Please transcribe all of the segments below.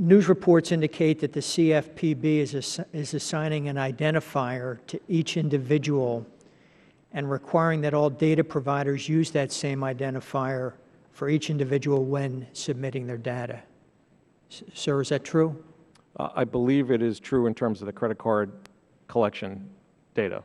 News reports indicate that the CFPB is assigning an identifier to each individual and requiring that all data providers use that same identifier for each individual when submitting their data. Sir, is that true? I believe it is true in terms of the credit card collection data.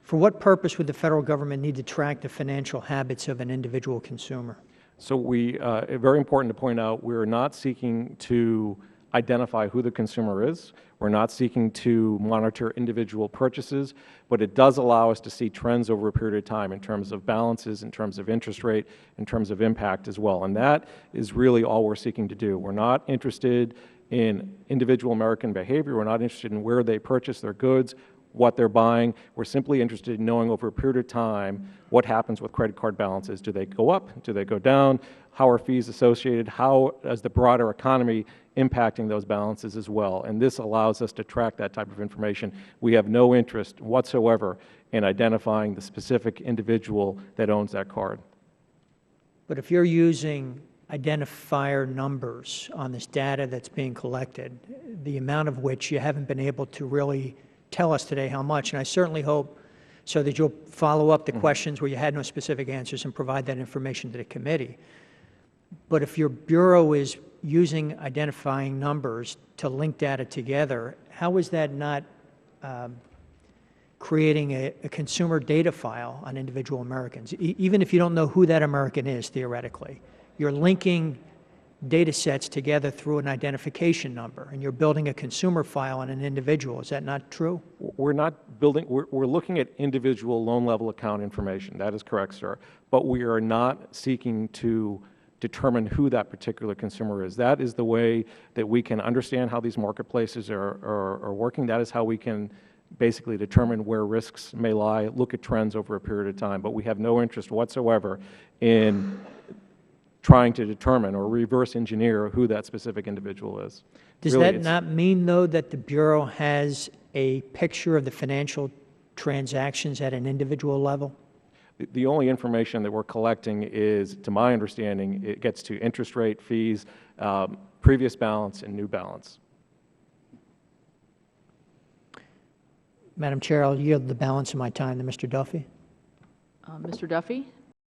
For what purpose would the federal government need to track the financial habits of an individual consumer? So very important to point out, we're not seeking to identify who the consumer is. We're not seeking to monitor individual purchases, but it does allow us to see trends over a period of time in terms of balances, in terms of interest rate, in terms of impact as well. And that is really all we're seeking to do. We're not interested in individual American behavior. We're not interested in where they purchase their goods, what they're buying. We're simply interested in knowing over a period of time what happens with credit card balances. Do they go up? Do they go down? How are fees associated? How is the broader economy impacting those balances as well? And this allows us to track that type of information. We have no interest whatsoever in identifying the specific individual that owns that card. But if you're using identifier numbers on this data that's being collected, the amount of which you haven't been able to really tell us today how much, and I certainly hope so that you'll follow up the questions where you had no specific answers and provide that information to the committee. But if your Bureau is using identifying numbers to link data together, how is that not creating a consumer data file on individual Americans? Even if you don't know who that American is, theoretically, you're linking data sets together through an identification number, and you're building a consumer file on an individual. Is that not true? We're not building, we're looking at individual loan level account information. That is correct, sir. But we are not seeking to determine who that particular consumer is. That is the way that we can understand how these marketplaces are working. That is how we can basically determine where risks may lie, look at trends over a period of time. But we have no interest whatsoever in trying to determine or reverse engineer who that specific individual is. Does really, that not mean, though, that the Bureau has a picture of the financial transactions at an individual level? The only information that we're collecting is, to my understanding, it gets to interest rate, fees, previous balance, and new balance. Madam Chair, I'll yield the balance of my time to Mr. Duffy. Mr. Duffy?